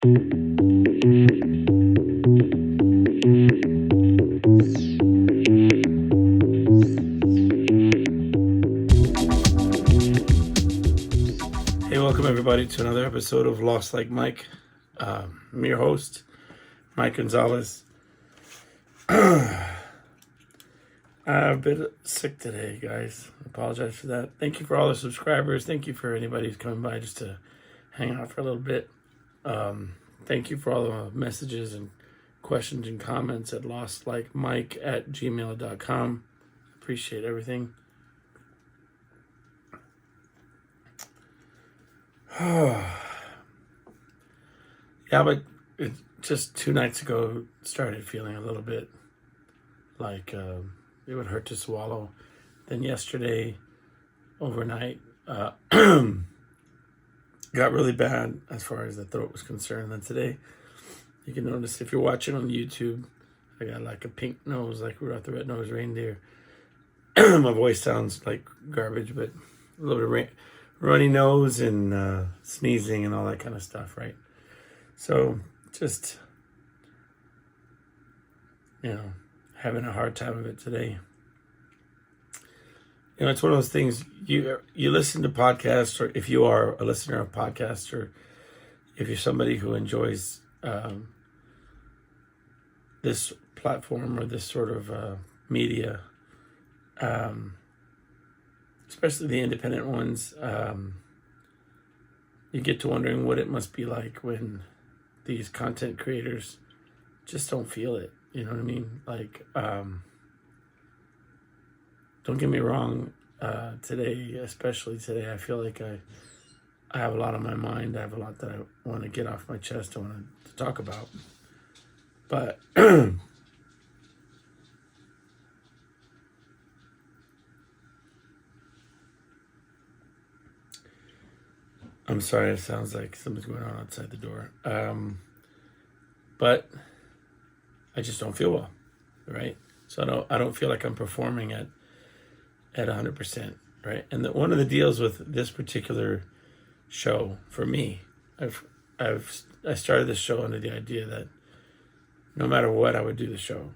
Hey, welcome everybody to another episode of Lost Like Mike. I'm your host, Mike Gonzalez. I'm a bit sick today, guys. I apologize for that. Thank you for all the subscribers. Thank you for anybody who's coming by just to hang out for a little bit. Thank you for all the messages and questions and comments at lostlikemike@gmail.com. Appreciate everything. Yeah, but it just 2 nights ago started feeling a little bit like it would hurt to swallow. Then yesterday, overnight, got really bad as far as the throat was concerned. Then today, you can notice if you're watching on YouTube, I got like a pink nose, like Rudolph the Red-Nosed Reindeer. My voice sounds like garbage, but a little bit of runny nose and sneezing and all that kind of stuff, right? So just, having a hard time of it today. It's one of those things, you listen to podcasts, or if you are a listener of podcasts, or if you're somebody who enjoys this platform or this sort of media, especially the independent ones, you get to wondering what it must be like when these content creators just don't feel it. You know what I mean? Like, don't get me wrong, today, especially today, I feel like I have a lot on my mind. I have a lot that I want to get off my chest, I want to talk about. But I'm sorry, it sounds like something's going on outside the door. But I just don't feel well, right? So I don't feel like I'm performing at 100%, right? And one of the deals with this particular show for me, I started this show under the idea that no matter what, I would do the show,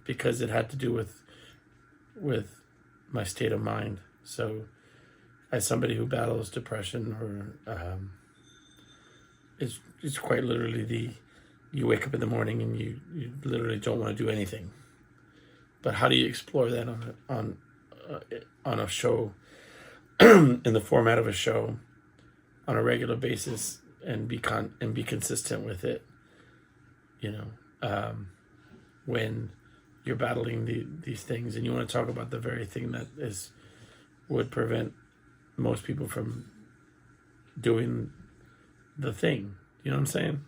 because it had to do with my state of mind. So, as somebody who battles depression, or it's quite literally you wake up in the morning and you literally don't want to do anything. But how do you explore that on a show, in the format of a show, on a regular basis, and be consistent with it? When you're battling these things, and you want to talk about the very thing that would prevent most people from doing the thing. You know what I'm saying?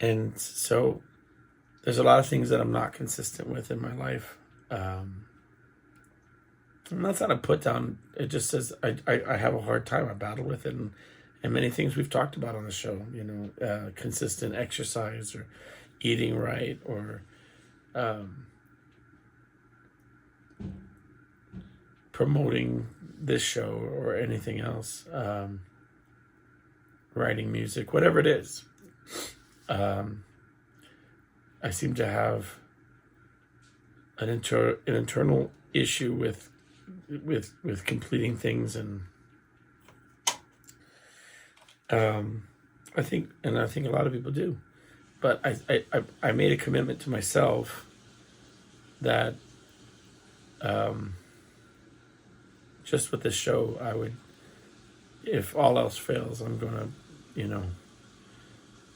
And so there's a lot of things that I'm not consistent with in my life. And that's not a put down. It just says I have a hard time. I battle with it. And many things we've talked about on the show, consistent exercise, or eating right, or promoting this show or anything else, writing music, whatever it is. I seem to have an internal issue with completing things, and I think a lot of people do. But I made a commitment to myself that just with this show, I would, if all else fails, I'm gonna,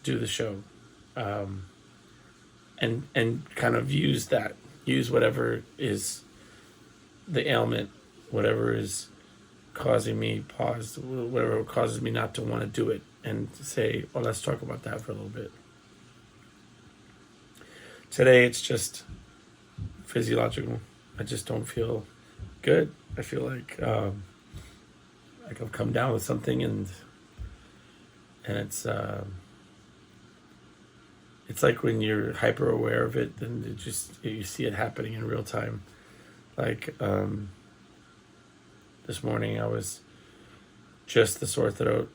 do the show, and kind of use whatever is the ailment, whatever is causing me pause, whatever causes me not to want to do it, and say, well, let's talk about that for a little bit. Today, it's just physiological. I just don't feel good. I feel like I've come down with something, and it's like when you're hyper aware of it, then you see it happening in real time. Like this morning, I was just the sore throat.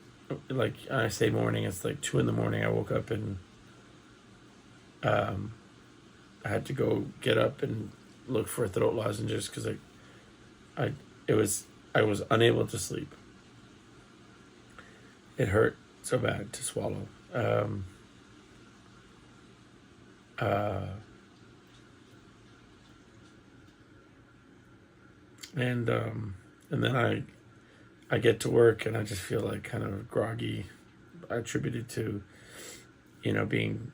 Like I say morning, it's like 2 a.m. I woke up and I had to go get up and look for throat lozenges because I it was I was unable to sleep. It hurt so bad to swallow. Uh, and then I get to work and I just feel like kind of groggy. I attribute it to being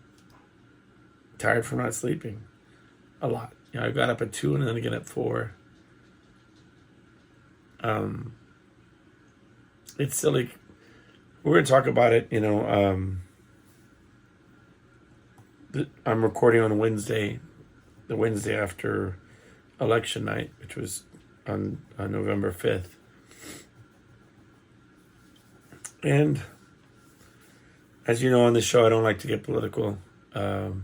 tired from not sleeping a lot. I got up at 2 and then again at 4. It's silly. We're gonna talk about it. I'm recording on Wednesday, the Wednesday after election night, which was on November 5th. And as you know, on this show, I don't like to get political. Well,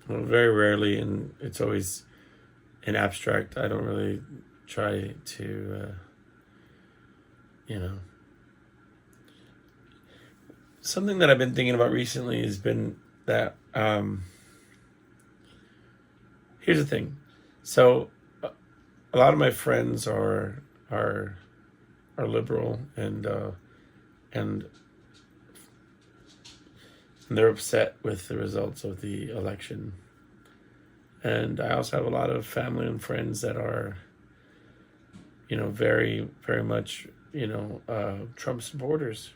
very rarely, and it's always in abstract. I don't really try to, Something that I've been thinking about recently has been that, here's the thing. So, a lot of my friends are liberal, and they're upset with the results of the election. And I also have a lot of family and friends that are, very, very much, Trump supporters.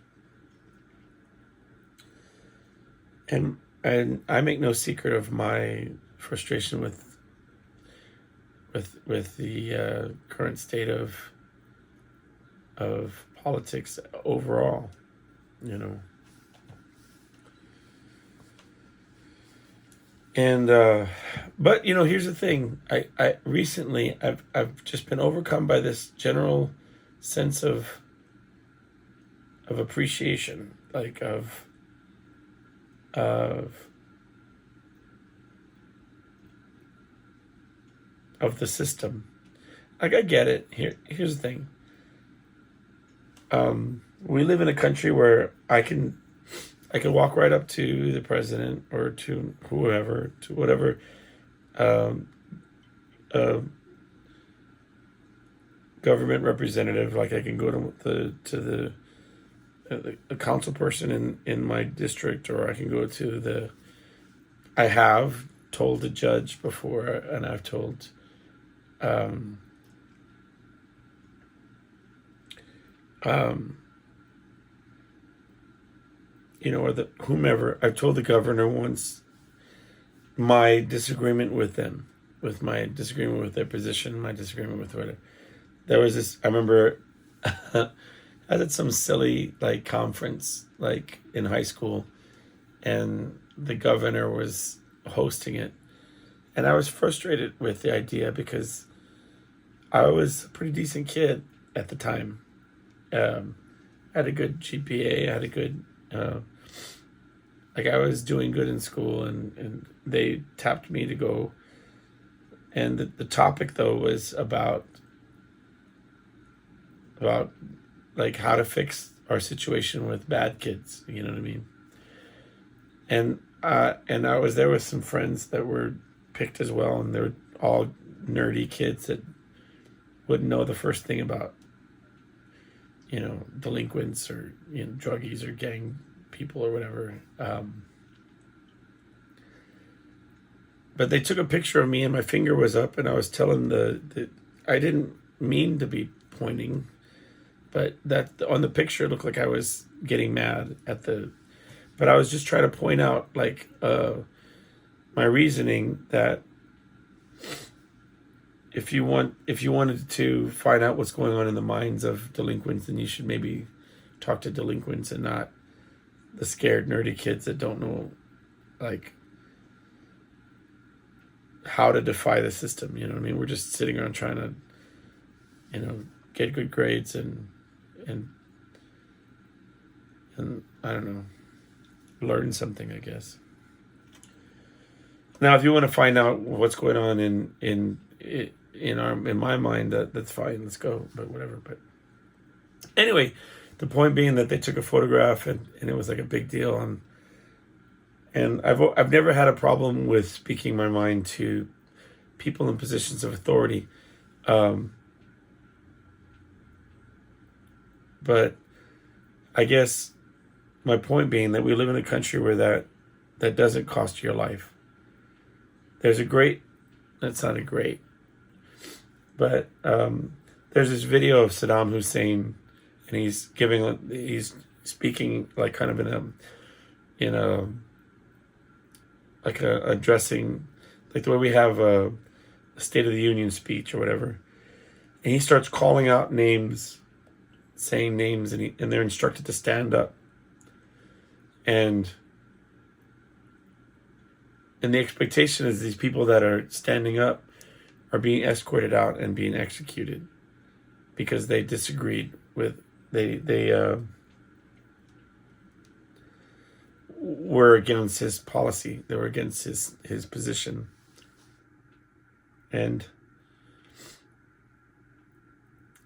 And I make no secret of my frustration with the current state of politics overall, And but here's the thing. I recently I've just been overcome by this general sense of appreciation, like of the system. Like, I get it. Here's the thing. We live in a country where I can walk right up to the president or to whoever, to whatever government representative. Like, I can go to the council person in my district, or I can go to I have told the judge before, and I've told or whomever. I've told the governor once my disagreement with them, with my disagreement with their position, my disagreement with whatever. There was this, I remember I was at some silly conference in high school, and the governor was hosting it, and I was frustrated with the idea because I was a pretty decent kid at the time. Had a good GPA, had a good I was doing good in school, and they tapped me to go, and the topic though was about how to fix our situation with bad kids, you know what I mean? And I was there with some friends that were picked as well, and they were all nerdy kids that wouldn't know the first thing about delinquents or druggies or gang people or whatever. But they took a picture of me and my finger was up, and I was telling I didn't mean to be pointing, but that on the picture it looked like I was getting mad but I was just trying to point out my reasoning that if you wanted to find out what's going on in the minds of delinquents, then you should maybe talk to delinquents and not the scared nerdy kids that don't know how to defy the system. You know what I mean? We're just sitting around trying to get good grades and I don't know, learn something, I guess. Now, if you want to find out what's going on in my mind, that's fine. Let's go. But whatever. But Anyway, the point being that they took a photograph and it was like a big deal. And I've never had a problem with speaking my mind to people in positions of authority. But I guess my point being that we live in a country where that doesn't cost your life. There's a great, that's not a great, but there's this video of Saddam Hussein, and he's speaking like kind of in a like a addressing, like the way we have a State of the Union speech or whatever, and he starts calling out names, saying names, and they're instructed to stand up, and the expectation is these people that are standing up are being escorted out and being executed because they disagreed with they were against his policy. They were against his position. And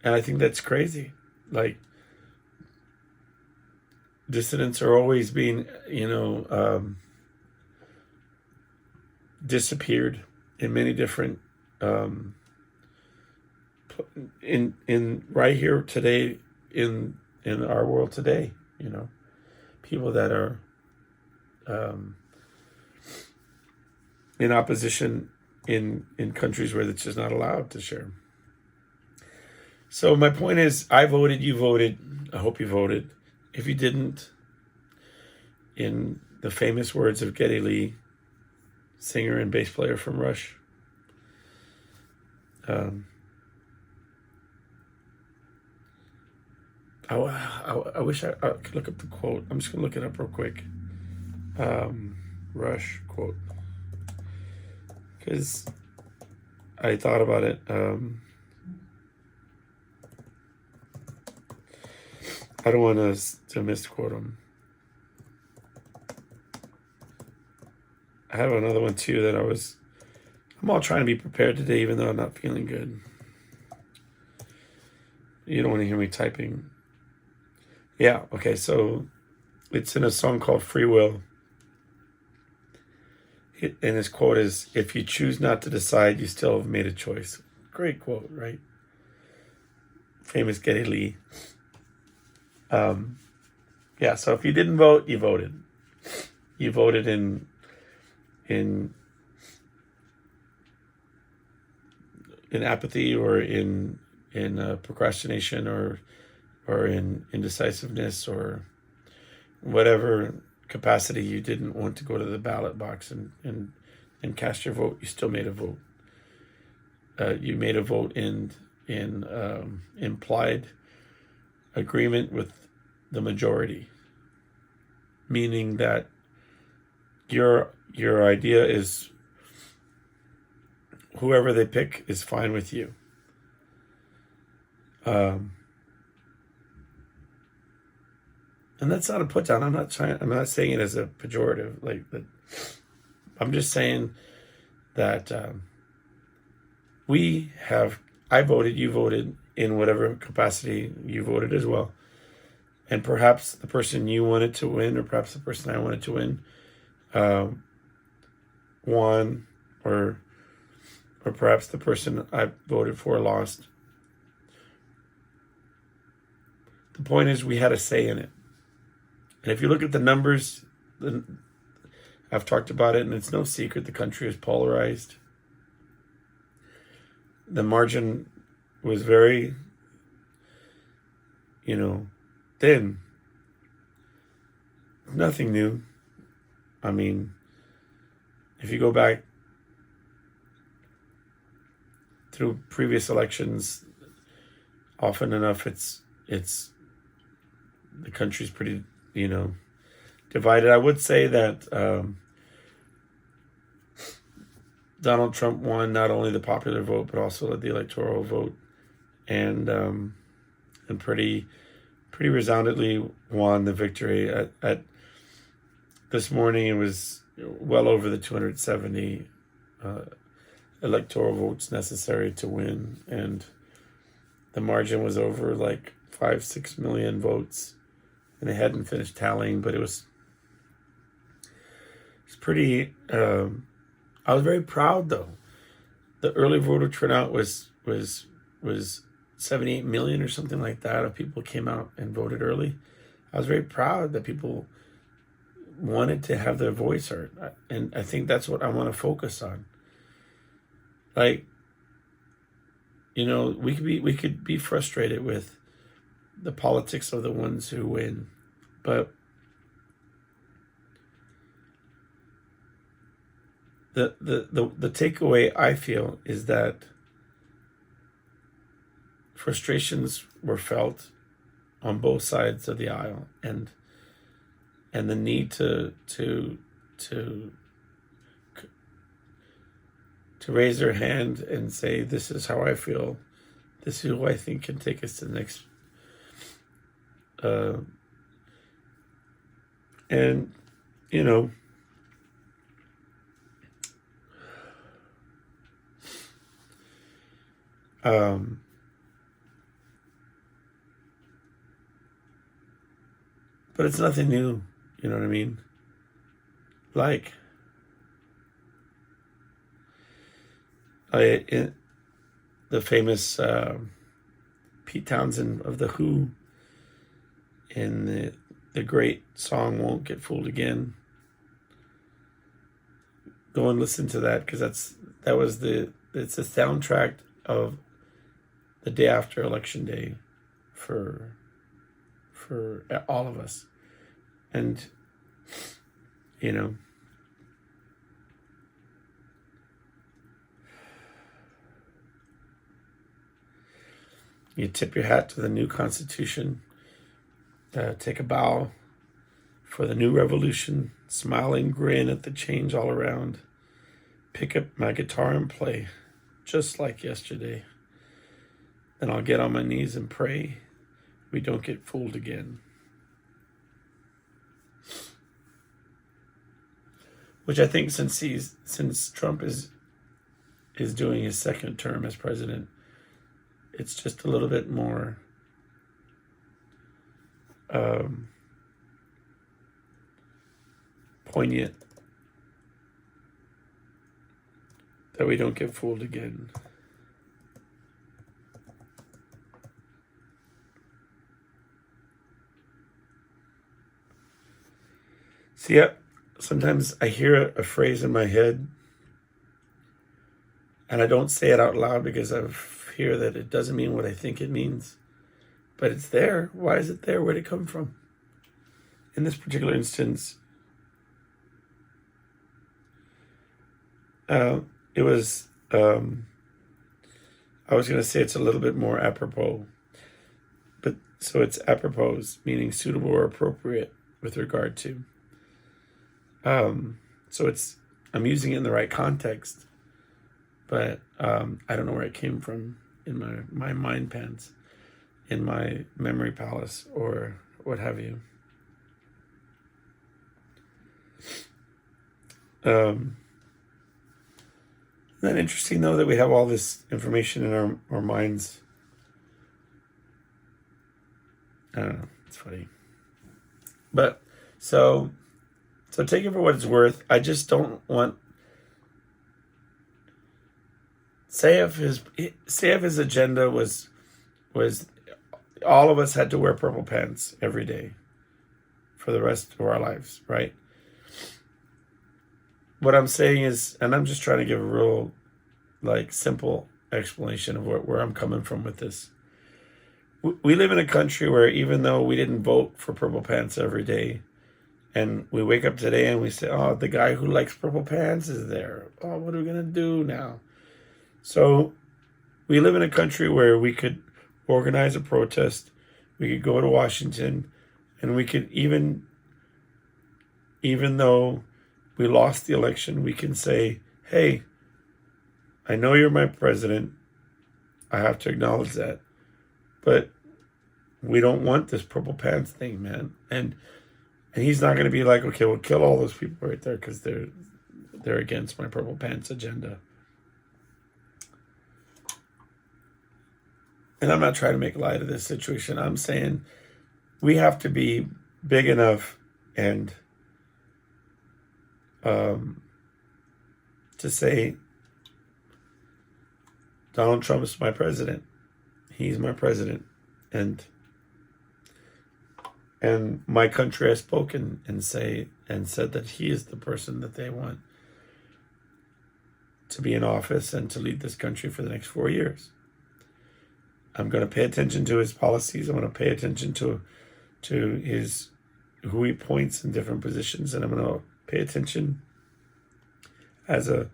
I think that's crazy. Like, dissidents are always being, disappeared in many different in right here today in our world today, people that are in opposition in countries where it's just not allowed to share. So my point is, I voted, you voted. I hope you voted. If you didn't, in the famous words of Geddy Lee, singer and bass player from Rush, I wish I could look up the quote. I'm just going to look it up real quick. Rush quote. Because I thought about it. I don't want to misquote him. I have another one too that I'm all trying to be prepared today, even though I'm not feeling good. You don't want to hear me typing. Yeah, okay, so it's in a song called Free Will. And his quote is, "If you choose not to decide, you still have made a choice." Great quote, right? Famous Geddy Lee. Yeah, so if you didn't vote, you voted. You voted in apathy, or in procrastination, or in indecisiveness, or whatever capacity you didn't want to go to the ballot box and cast your vote. You still made a vote. You made a vote in implied agreement with the majority, meaning that your idea is whoever they pick is fine with you. And that's not a put down. I'm not saying it as a pejorative, like that. I'm just saying that I voted, you voted, in whatever capacity you voted as well. And perhaps the person you wanted to win, or perhaps the person I wanted to win, won, or perhaps the person I voted for lost. The point is, we had a say in it. And if you look at the numbers, I've talked about it, and it's no secret the country is polarized. The margin was very, thin. Nothing new. I mean, if you go back through previous elections, often enough, it's the country's pretty, divided. I would say that Donald Trump won not only the popular vote, but also the electoral vote, and pretty resoundingly won the victory. At this morning, it was well over the 270 electoral votes necessary to win, and the margin was over like 5-6 million votes, and they hadn't finished tallying, but it's pretty. I was very proud though. The early voter turnout was 78 million or something like that of people came out and voted early. I was very proud that people wanted to have their voice heard, and I think that's what I want to focus on. Like, we could be frustrated with the politics of the ones who win, but the takeaway I feel is that frustrations were felt on both sides of the aisle, and the need to raise their hand and say, this is how I feel, this is who I think can take us to the next and but it's nothing new, you know what I mean? Like, the famous Pete Townsend of The Who in the great song Won't Get Fooled Again. Go and listen to that, because it's the soundtrack of the day after Election Day for all of us. And you tip your hat to the new Constitution, take a bow for the new revolution, smile and grin at the change all around, pick up my guitar and play just like yesterday. Then I'll get on my knees and pray we don't get fooled again. Which I think, since Trump is doing his second term as president, it's just a little bit more poignant that we don't get fooled again. See, sometimes I hear a phrase in my head, and I don't say it out loud because I hear that it doesn't mean what I think it means. But it's there. Why is it there? Where'd it come from? In this particular instance, it was, I was going to say it's a little bit more apropos. But so it's apropos, meaning suitable or appropriate with regard to. So I'm using it in the right context, but I don't know where it came from in my mind pants, in my memory palace, or what have you. Isn't that interesting, though, that we have all this information in our minds? I don't know. It's funny. But so take it for what it's worth. I just don't want. Say if his agenda was all of us had to wear purple pants every day for the rest of our lives, right? What I'm saying is, and I'm just trying to give a real, simple explanation of where I'm coming from with this. We live in a country where, even though we didn't vote for purple pants every day, and we wake up today and we say, oh, the guy who likes purple pants is there. Oh, what are we going to do now? So we live in a country where we could organize a protest. We could go to Washington, and we could even though we lost the election, we can say, hey, I know you're my president. I have to acknowledge that. But we don't want this purple pants thing, man. And he's not going to be like, okay, we'll kill all those people right there because they're against my purple pants agenda. and I'm not trying to make light of this situation. I'm saying we have to be big enough and to say Donald Trump is my president. He's my president, and my country has spoken and said that he is the person that they want to be in office and to lead this country for the next 4 years. I'm going to pay attention to his policies. I'm going to pay attention to his who he appoints in different positions, and I'm going to pay attention as a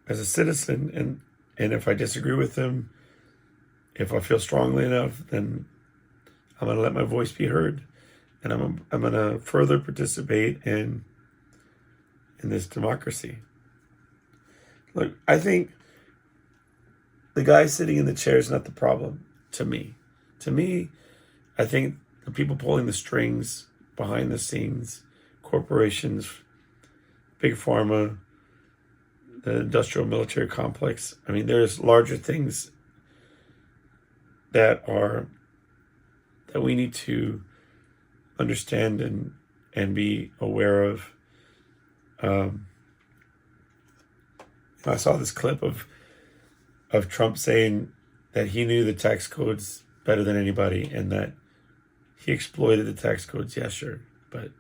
citizen. And if I disagree with him, if I feel strongly enough, then I'm going to let my voice be heard, and I'm going to further participate in this democracy. Look, I think the guy sitting in the chair is not the problem to me. To me, I think the people pulling the strings behind the scenes, corporations, big pharma, the industrial military complex. I mean, there's larger things that we need to understand and be aware of. I saw this clip of Trump saying that he knew the tax codes better than anybody and that he exploited the tax codes. Yeah, sure. But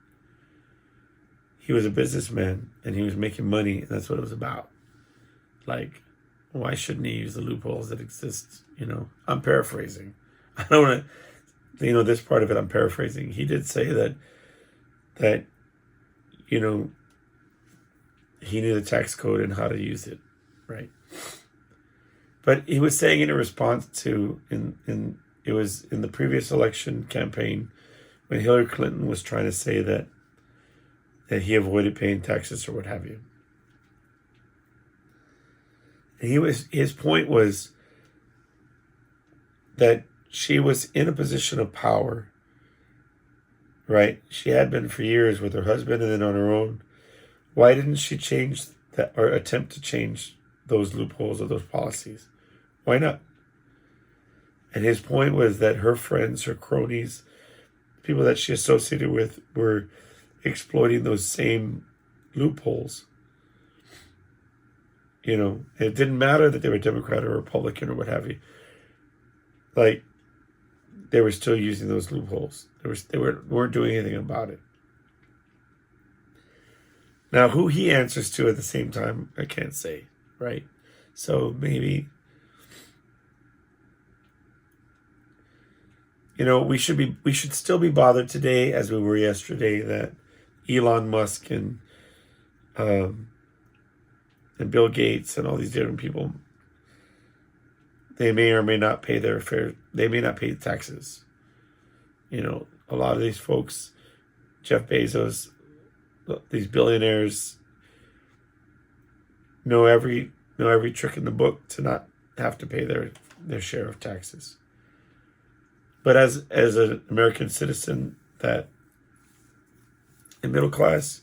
he was a businessman and he was making money, and that's what it was about. Like, why shouldn't he use the loopholes that exist? I'm paraphrasing. I don't want to, this part of it I'm paraphrasing. He did say that he knew the tax code and how to use it, right? But he was saying in a response to, it was in the previous election campaign when Hillary Clinton was trying to say that he avoided paying taxes or what have you. And his point was that she was in a position of power, right? She had been for years with her husband and then on her own. Why didn't she change that or attempt to change those loopholes or those policies? Why not? And his point was that her friends, her cronies, people that she associated with were exploiting those same loopholes. It didn't matter that they were Democrat or Republican or what have you. Like, they were still using those loopholes. They weren't doing anything about it. Now, who he answers to at the same time, I can't say, right? So maybe, we should still be bothered today as we were yesterday that Elon Musk and Bill Gates and all these different people, they may or may not pay they may not pay taxes. A lot of these folks, Jeff Bezos, these billionaires know every trick in the book to not have to pay their share of taxes. But as an American citizen that in middle class,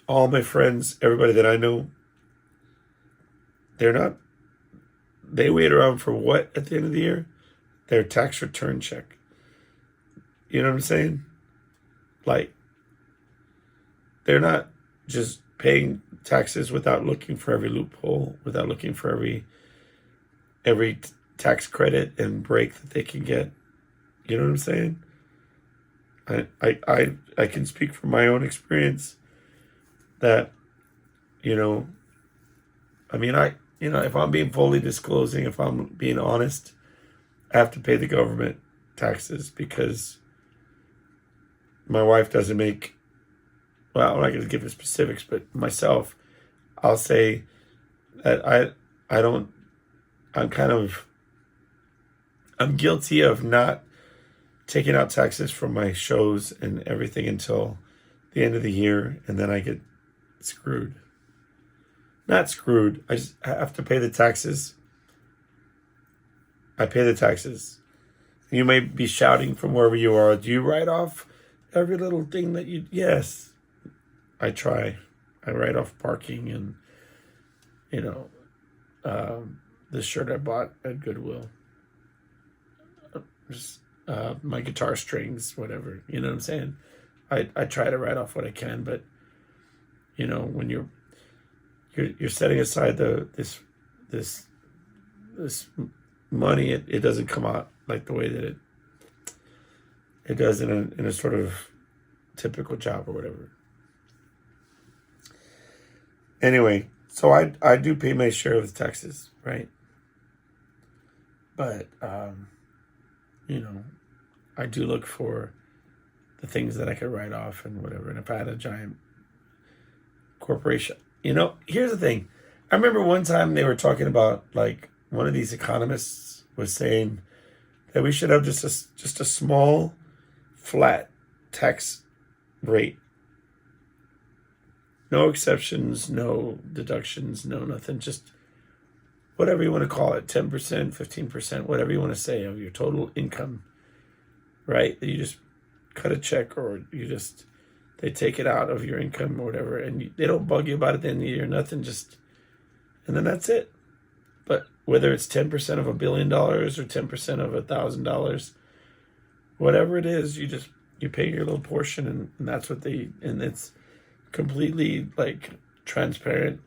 all my friends, everybody that I know, they wait around for what at the end of the year? Their tax return check. You know what I'm saying? Like, they're not just paying taxes without looking for every loophole, without looking for every tax credit and break that they can get. You know what I'm saying? I can speak from my own experience that, if I'm being fully disclosing, if I'm being honest, I have to pay the government taxes because my wife doesn't make, well, I'm not going to give the specifics, but myself, I'll say that I'm guilty of not taking out taxes from my shows and everything until the end of the year, and then I get screwed. Not screwed. I have to pay the taxes. I pay the taxes. You may be shouting from wherever you are, do you write off every little thing that you... Yes, I try. I write off parking and, this shirt I bought at Goodwill. Just my guitar strings, whatever. You know what I'm saying? I try to write off what I can, but when you're setting aside this money, it doesn't come out like the way that it does in a sort of typical job or whatever. Anyway, so I do pay my share of the taxes, right? But I do look for the things that I could write off and whatever. And if I had a giant corporation, here's the thing. I remember one time they were talking about, like, one of these economists was saying that we should have just a small, flat tax rate. No exceptions, no deductions, no nothing. Just whatever you want to call it, 10%, 15%, whatever you want to say of your total income, right? You just cut a check, or they take it out of your income or whatever, and they don't bug you about it at the end of the year, nothing, and then that's it. But whether it's 10% of $1 billion or 10% of $1,000, whatever it is, you pay your little portion, and that's what and it's completely, like, transparent.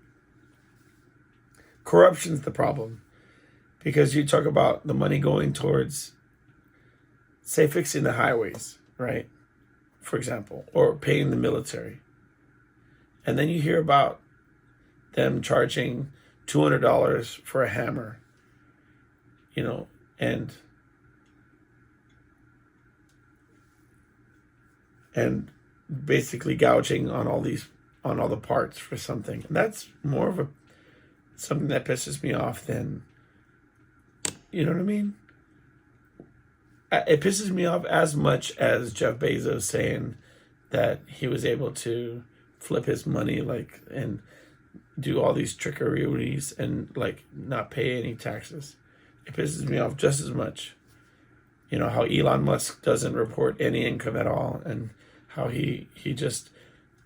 Corruption's the problem, because you talk about the money going towards, say, fixing the highways, right? For example, or paying the military. And then you hear about them charging $200 for a hammer, and basically gouging on all the parts for something. And that's more of something that pisses me off than, you know what I mean? It pisses me off as much as Jeff Bezos saying that he was able to flip his money, like, and do all these trickeries and, like, not pay any taxes. It pisses me off just as much. How Elon Musk doesn't report any income at all, and how he just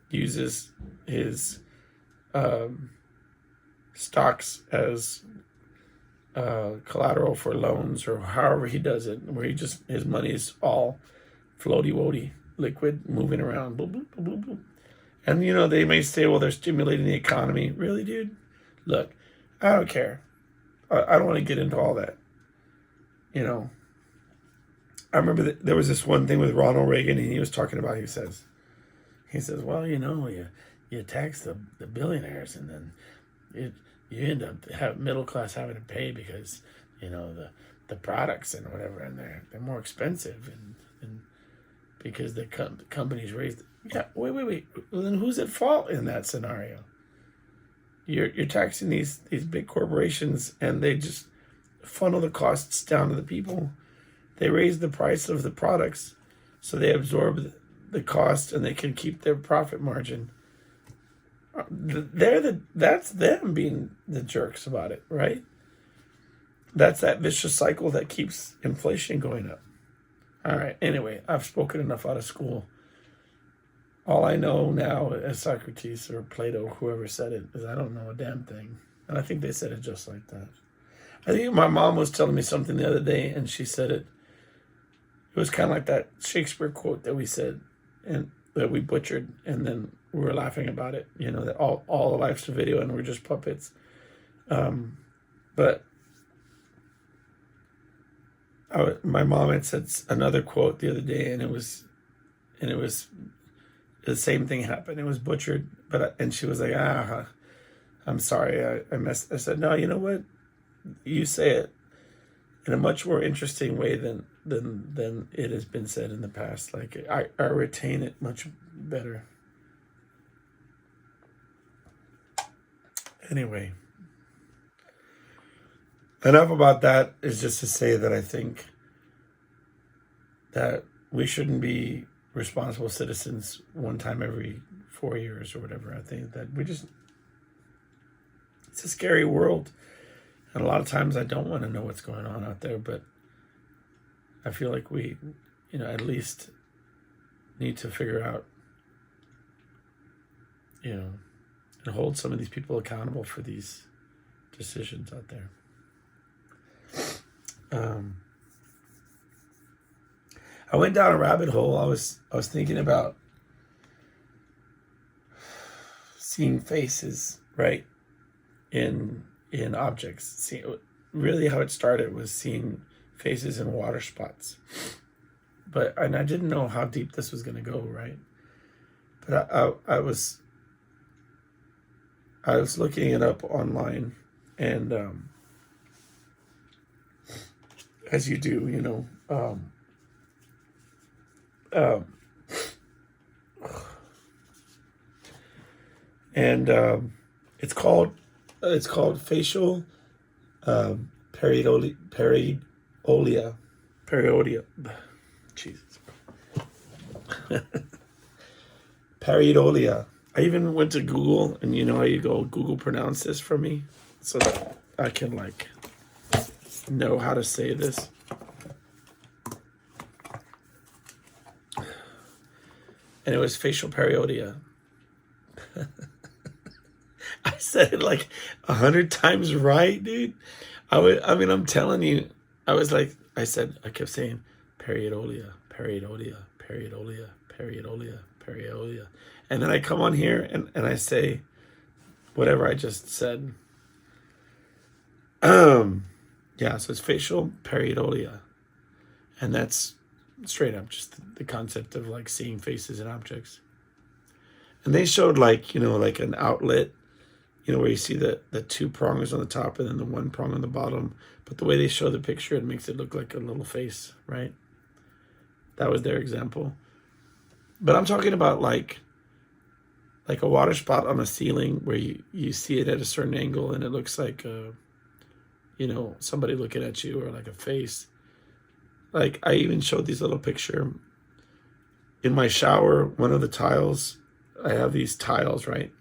uses his stocks as collateral for loans, or however he does it, where his money is all floaty-woaty, liquid, moving around. Boop, boop, boop, boop, boop. And, they may say, well, they're stimulating the economy. Really, dude? Look, I don't care. I don't want to get into all that. I remember there was this one thing with Ronald Reagan, and he was talking about, he says, well, you tax the billionaires, and then you end up middle class having to pay because, the products and whatever, and they're more expensive, and because the companies raised. Yeah, wait. Well, then who's at fault in that scenario? You're taxing these big corporations, and they just funnel the costs down to the people. They raise the price of the products, so they absorb the cost, and they can keep their profit margin. That's them being the jerks about it, right? That's that vicious cycle that keeps inflation going up. All right. Anyway, I've spoken enough out of school. All I know now, as Socrates or Plato, whoever said it, is I don't know a damn thing. And I think they said it just like that. I think my mom was telling me something the other day, and she said it. It was kind of like that Shakespeare quote that we said, and that we butchered, and then we were laughing about it. That all life's a video, and we're just puppets. But my mom had said another quote the other day, and it was the same thing happened. It was butchered, and she was like, I'm sorry, I messed. I said, no, you know what? You say it in a much more interesting way than it has been said in the past. Like, I retain it much better. Anyway, enough about that. Is just to say that I think that we shouldn't be responsible citizens one time every 4 years or whatever. I think that it's a scary world. And a lot of times I don't want to know what's going on out there, but I feel like we, at least need to figure out, and hold some of these people accountable for these decisions out there. I went down a rabbit hole. I was thinking about seeing faces, right, in objects. See, really how it started was seeing faces in water spots. And I didn't know how deep this was going to go, right? But I was looking it up online, and as you do, and it's called facial pareidolia. Jesus. Pareidolia. I even went to Google, and you know how you go, Google pronounce this for me so that I can know how to say this. And it was facial pareidolia. I said it 100 times right, dude. I'm telling you, I kept saying pareidolia, pareidolia, pareidolia, pareidolia, pareidolia. And then I come on here and I say whatever I just said. Yeah, so it's facial pareidolia. And that's straight up just the concept of seeing faces in objects. And they showed an outlet, where you see the two prongs on the top and then the one prong on the bottom. But the way they show the picture, it makes it look like a little face, right? That was their example. But I'm talking about like a water spot on a ceiling where you see it at a certain angle and it looks like somebody looking at you, or like a face. I even showed these little picture in my shower. One of the tiles, I have these tiles, right?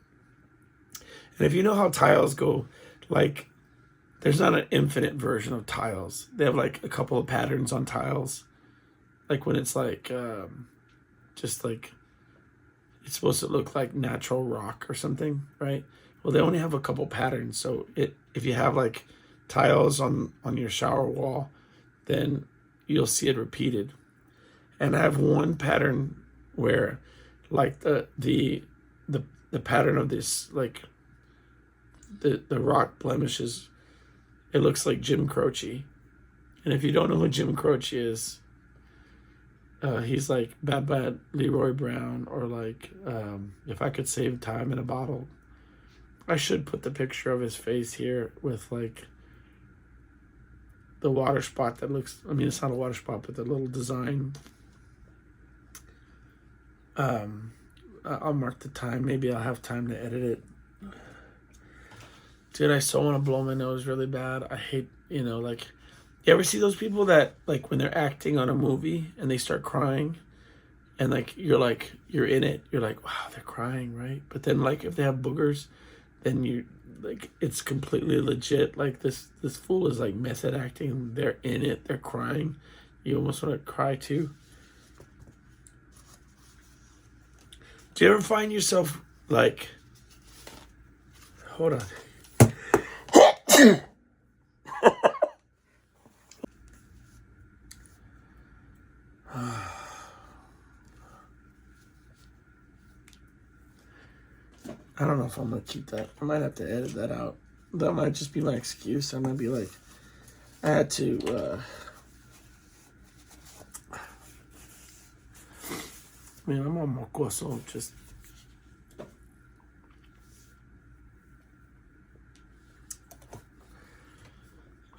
And if you know how tiles go, there's not an infinite version of tiles. They have a couple of patterns on tiles. When it's it's supposed to look like natural rock or something, right? Well, they only have a couple patterns. So if you have tiles on your shower wall, then you'll see it repeated. And I have one pattern where the pattern of this, the rock blemishes, it looks like Jim Croce. And if you don't know who Jim Croce is, he's Bad Leroy Brown, or If I Could Save Time in a Bottle. I should put the picture of his face here with the water spot that looks, it's not a water spot, but the little design. I'll mark the time. Maybe I'll have time to edit it. Dude, I so want to blow my nose really bad. I hate, you ever see those people that, when they're acting on a movie and they start crying, and you're in it, you're like, wow, they're crying, right? But then if they have boogers, then you it's completely legit. This fool is method acting. They're in it, they're crying. You almost want to cry too. Do you ever find yourself hold on. I don't know if I'm gonna keep that. I might have to edit that out. That might just be my excuse. I might be I had to I'm on mocoso, just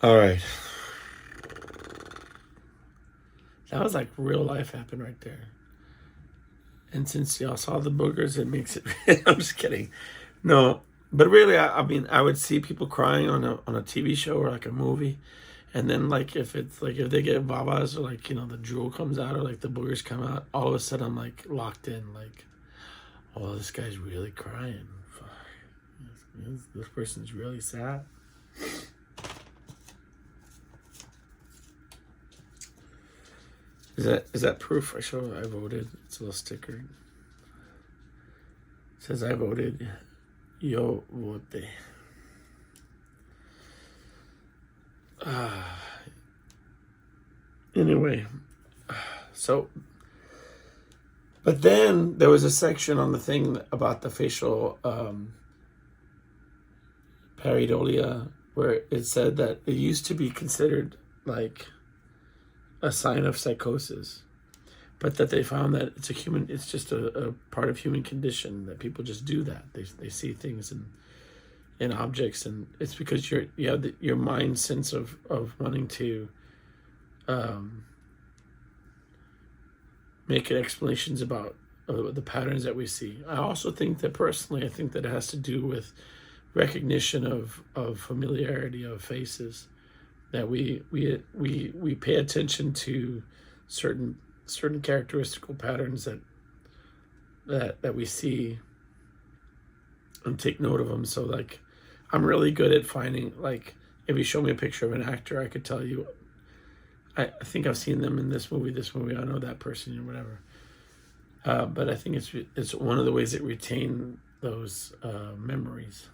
all right. That was real life happened right there. And since y'all saw the boogers, it makes it. I'm just kidding. No, but really, I would see people crying on a TV show or a movie, and then if it's if they get babas, or the drool comes out, or the boogers come out, all of a sudden I'm locked in, oh, this guy's really crying. This person's really sad. Is that proof? I voted. It's a little sticker. It says I voted. Yo vote. Anyway, so, but then there was a section on the thing about the facial pareidolia, where it said that it used to be considered like a sign of psychosis, but that they found that it's just a part of human condition, that people just do that. They see things in objects, and it's because you have your mind's sense of wanting to make explanations about the patterns that we see. I also think that personally, I think that it has to do with recognition of familiarity of faces, that we pay attention to certain characteristical patterns that we see and take note of them. So like, I'm really good at finding, like, if you show me a picture of an actor, I could tell you, I think I've seen them in this movie, I know that person, or whatever. But I think it's one of the ways that retain those memories.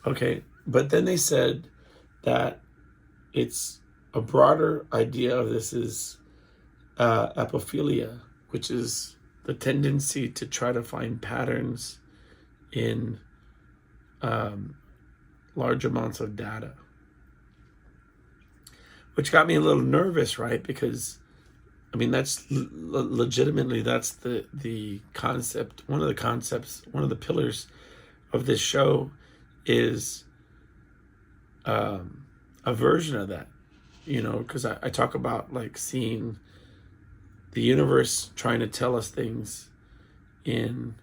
Okay, but then they said that it's a broader idea of this is apophilia, which is the tendency to try to find patterns in large amounts of data, which got me a little nervous, right? Because I mean, that's legitimately, that's the concept. One of the pillars of this show is a version of that, because I talk about like seeing the universe trying to tell us things in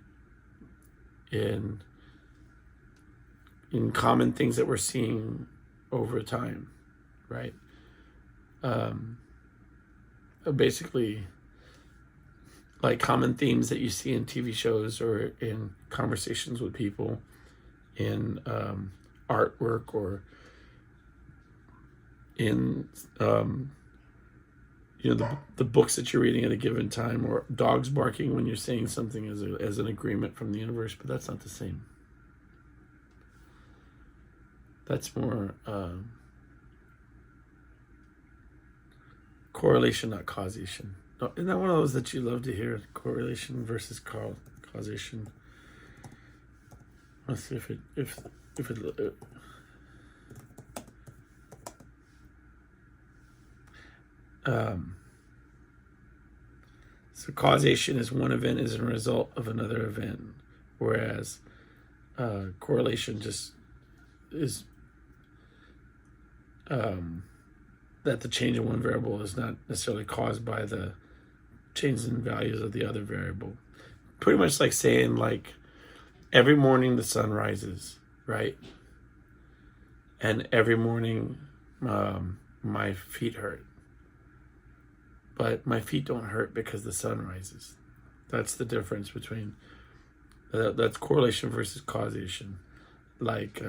common things that we're seeing over time, right? Basically, like common themes that you see in TV shows or in conversations with people, in artwork, or in the books that you're reading at a given time, or dogs barking when you're saying something as an agreement from the universe. But that's not the same. That's more correlation, not causation. No, isn't that one of those that you love to hear? Correlation versus causation. Let's see if it so causation is one event is a result of another event, whereas correlation just is that the change in one variable is not necessarily caused by the change in values of the other variable. Pretty much like saying, like, every morning the sun rises, right? And every morning my feet hurt. But my feet don't hurt because the sun rises. That's the difference between, that's correlation versus causation. Like,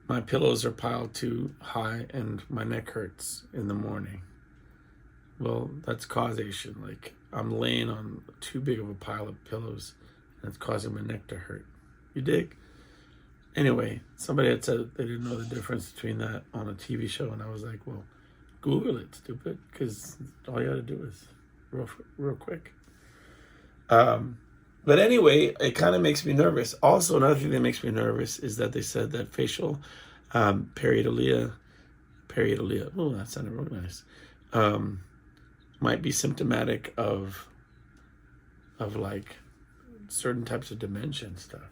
my pillows are piled too high and my neck hurts in the morning. Well, that's causation. Like, I'm laying on too big of a pile of pillows and it's causing my neck to hurt. You dig? Anyway, somebody had said they didn't know the difference between that on a TV show, and I was like, well, Google it, stupid, because all you got to do is real quick. But anyway, it kind of makes me nervous. Also, another thing that makes me nervous is that they said that facial pareidolia, oh, that sounded real nice, might be symptomatic of like certain types of dementia and stuff.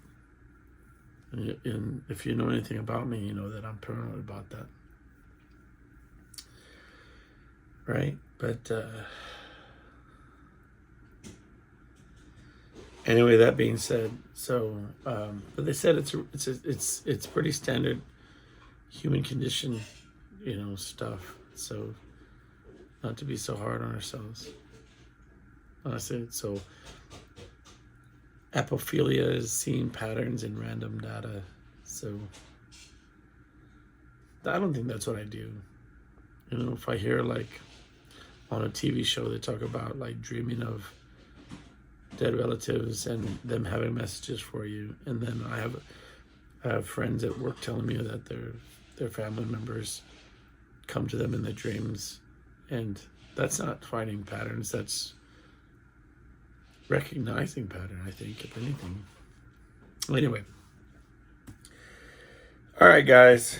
And if you know anything about me, you know that I'm paranoid about that. Right? But anyway, that being said, so but they said it's pretty standard human condition, stuff. So not to be so hard on ourselves. I said so. Apophilia is seeing patterns in random data. So I don't think that's what I do. If I hear, like, on a TV show they talk about like dreaming of dead relatives and them having messages for you, and then I have friends at work telling me that their family members come to them in their dreams, and that's not finding patterns. That's recognizing pattern, I think, if anything. Anyway. All right, guys.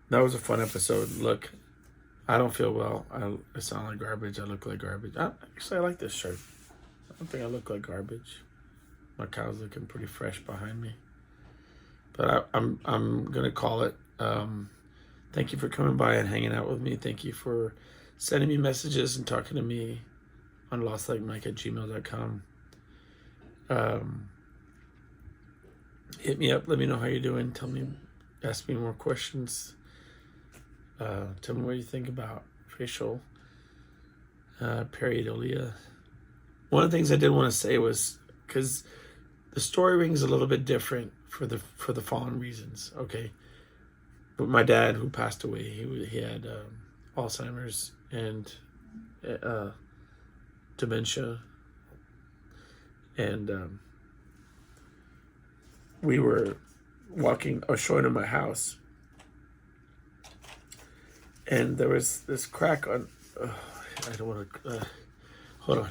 That was a fun episode. Look, I don't feel well. I sound like garbage. I look like garbage. Actually, I like this shirt. I don't think I look like garbage. My cow's looking pretty fresh behind me. But I'm gonna call it. Thank you for coming by and hanging out with me. Thank you for sending me messages and talking to me on lostlikemike@gmail.com. Hit me up. Let me know how you're doing. Ask me more questions. Tell me what you think about facial pareidolia. One of the things I did want to say was, because the story rings a little bit different for the following reasons. Okay, but my dad, who passed away, he had Alzheimer's and dementia, and we were walking or showing him my house, and there was this crack on. I don't want to. Hold on.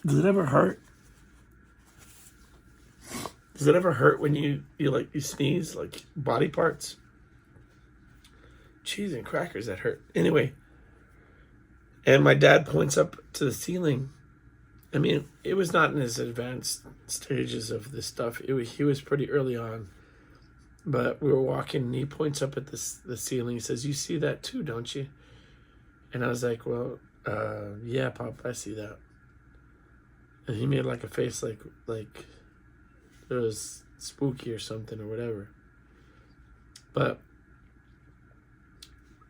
Does it ever hurt? Does it ever hurt when you sneeze, like body parts? Cheese and crackers, that hurt. Anyway, and my dad points up to the ceiling. I mean, it was not in his advanced stages of this stuff. He was pretty early on. But we were walking, and he points up at the ceiling. He says, "You see that too, don't you?" And I was like, "Well, yeah, Pop, I see that." And he made like a face like it was spooky or something or whatever. But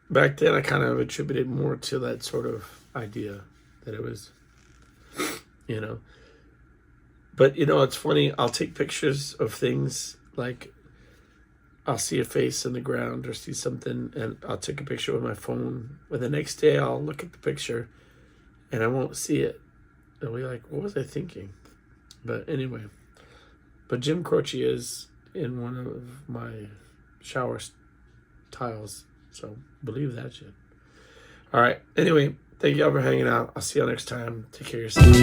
back then, I kind of attributed more to that sort of idea that it was, you know. But, it's funny. I'll take pictures of things, like I'll see a face in the ground or see something, and I'll take a picture with my phone. But the next day, I'll look at the picture, and I won't see it. And we're like, what was I thinking? But anyway. But Jim Croce is in one of my shower tiles. So believe that shit. All right. Anyway, thank y'all for hanging out. I'll see y'all next time. Take care of yourself.